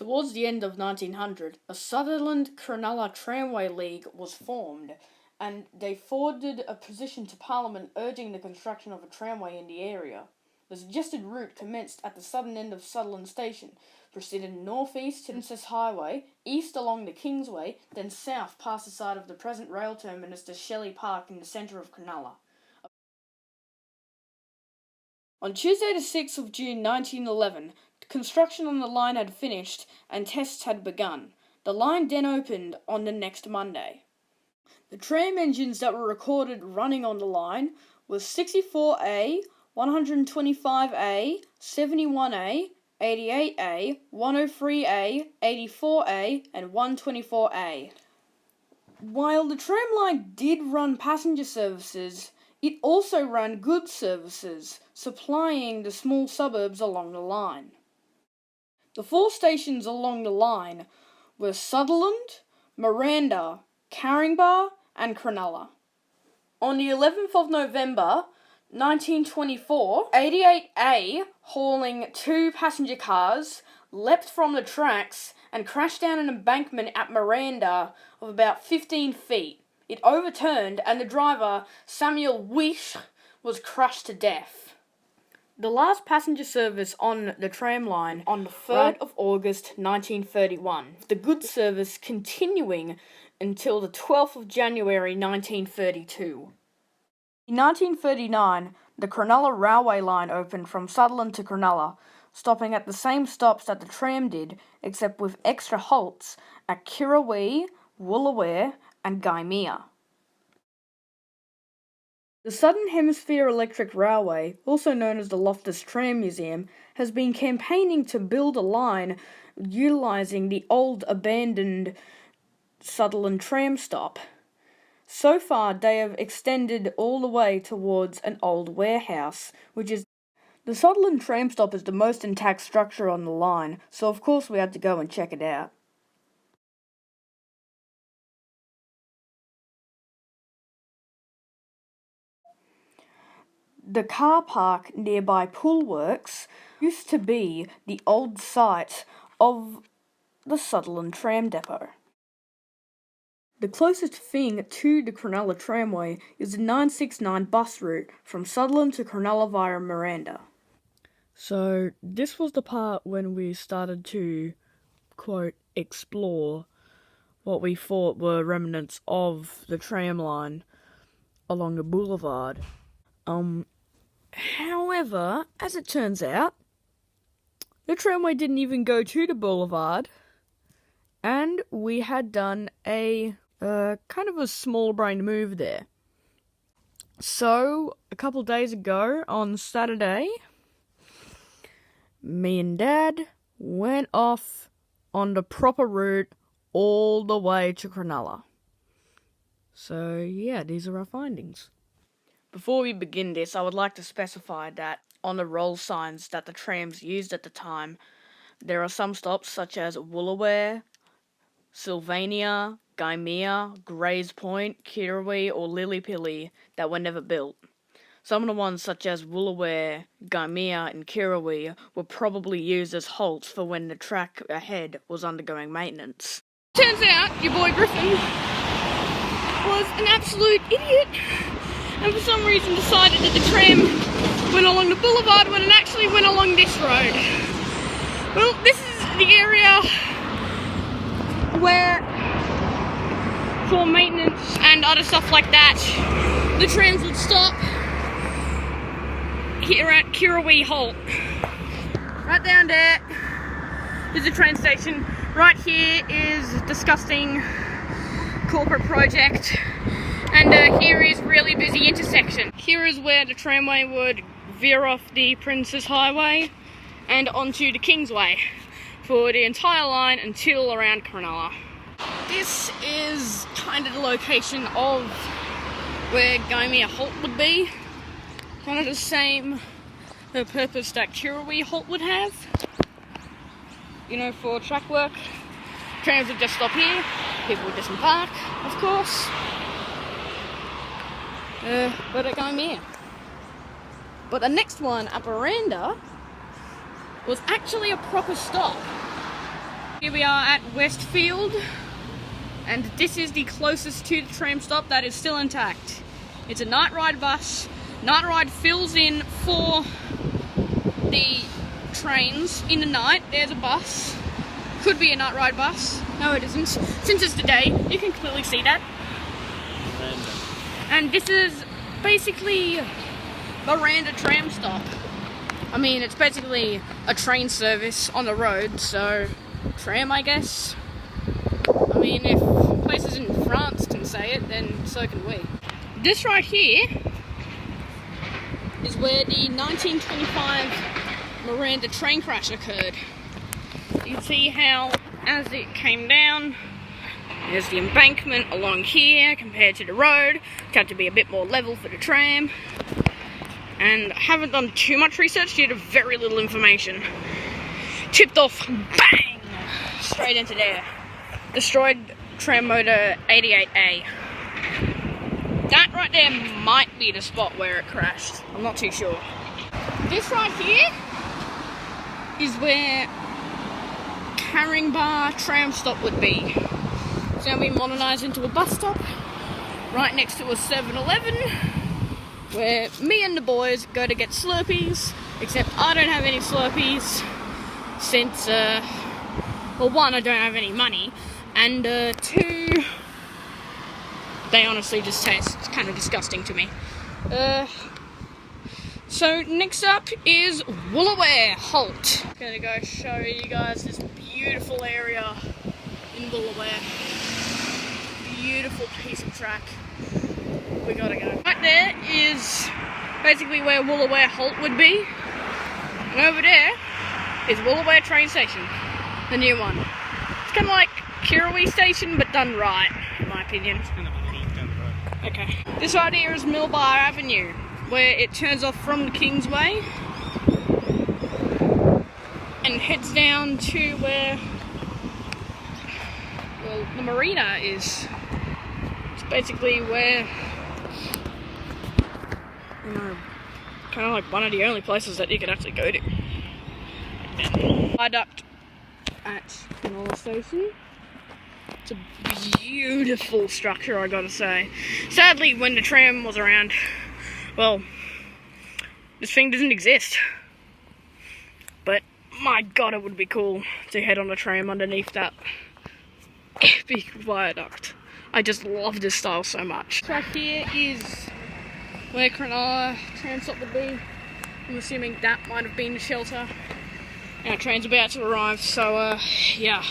Towards the end of 1900, a Sutherland-Cronulla Tramway League was formed, and they forwarded a petition to Parliament urging the construction of a tramway in the area. The suggested route commenced at the southern end of Sutherland Station, proceeded northeast to Princess Highway, east along the Kingsway, then south past the site of the present rail terminus to Shelley Park in the centre of Cronulla. On Tuesday the 6th of June 1911, construction on the line had finished and tests had begun. The line then opened on the next Monday. The tram engines that were recorded running on the line were 64A, 125A, 71A, 88A, 103A, 84A, and 124A. While the tram line did run passenger services, it also ran goods services, supplying the small suburbs along the line. The 4 stations along the line were Sutherland, Miranda, Caringbah, and Cronulla. On the 11th of November, 1924, 88A, hauling 2 passenger cars, leapt from the tracks and crashed down an embankment at Miranda of about 15 feet. It overturned and the driver, Samuel Wish, was crushed to death. The last passenger service on the tram line on the 3rd of August 1931, the goods service continuing until the 12th of January 1932. In 1939, the Cronulla Railway line opened from Sutherland to Cronulla, stopping at the same stops that the tram did, except with extra halts at Kirrawee, WOOLOOWARE, and Gymea. The Southern Hemisphere Electric Railway, also known as the Loftus Tram Museum, has been campaigning to build a line utilising the old abandoned Sutherland tram stop. So far, they have extended all the way towards an old warehouse, which is... The Sutherland tram stop is the most intact structure on the line, so of course we had to go and check it out. The car park nearby Poolworks used to be the old site of the Sutherland tram depot. The closest thing to the Cronulla tramway is the 969 bus route from Sutherland to Cronulla via Miranda. So this was the part when we started to, quote, explore what we thought were remnants of the tram line along the boulevard. However, as it turns out, the tramway didn't even go to the boulevard, and we had done a kind of a small-brained move there. So, a couple days ago, on Saturday, me and Dad went off on the proper route all the way to Cronulla. So, yeah, these are our findings. Before we begin this, I would like to specify that on the roll signs that the trams used at the time, there are some stops such as WOOLOOWARE, Sylvania, Gymea, Grays Point, Kirrawee, or LILLI PILLI that were never built. Some of the ones such as WOOLOOWARE, Gymea, and Kirrawee were probably used as halts for when the track ahead was undergoing maintenance. Turns out your boy Griffin was an absolute idiot, and for some reason decided that the tram went along the boulevard when it actually went along this road. Well, this is the area where, for maintenance and other stuff like that, the trams would stop here at Kirrawee Halt. Right down there is the train station. Right here is disgusting corporate project. And here is really busy intersection. Here is where the tramway would veer off the Princess Highway and onto the Kingsway for the entire line until around Cronulla. This is kind of the location of where Gymea Halt would be. Kind of the same purpose that Kirrawee Halt would have. You know, for track work. Trams would just stop here, people would disembark, of course. But at Gymea. But the next one at Miranda was actually a proper stop. Here we are at Westfield, and this is the closest to the tram stop that is still intact. It's a night ride bus. Night ride fills in for the trains in the night. There's a bus. Could be a night ride bus. No, it isn't. Since it's the day, you can clearly see that. And this is basically Miranda tram stop. I mean, it's basically a train service on the road, so tram, I guess. I mean, if places in France can say it, then so can we. This right here is where the 1925 Miranda train crash occurred. You can see how, as it came down, there's the embankment along here compared to the road. It had to be a bit more level for the tram. And I haven't done too much research due to very little information. Tipped off, bang! Straight into there. Destroyed tram motor 88A. That right there might be the spot where it crashed. I'm not too sure. This right here is where Caringbah tram stop would be. It's now been modernised into a bus stop right next to a 7-Eleven where me and the boys go to get Slurpees, except I don't have any Slurpees since, well, one, I don't have any money, and two, they honestly just taste kind of disgusting to me. So next up is WOOLOOWARE Halt. I'm gonna go show you guys this beautiful area in WOOLOOWARE. Beautiful piece of track. We gotta go. Right there is basically where WOOLOOWARE Halt would be. And over there is WOOLOOWARE train station. The new one. It's kind of like Kirrawee station, but done right, in my opinion. Okay. This right here is Millbar Avenue, where it turns off from the Kingsway and heads down to where, well, the marina is. It's basically where, you know, kind of like one of the only places that you could actually go to. Viaduct at Cronulla Station. It's a beautiful structure, I gotta say. Sadly, when the tram was around, well, this thing doesn't exist. But my god, it would be cool to head on a tram underneath that epic viaduct. I just love this style so much. Right here is where Cronulla Tram stop would be. I'm assuming that might have been the shelter. Our train's about to arrive, so yeah.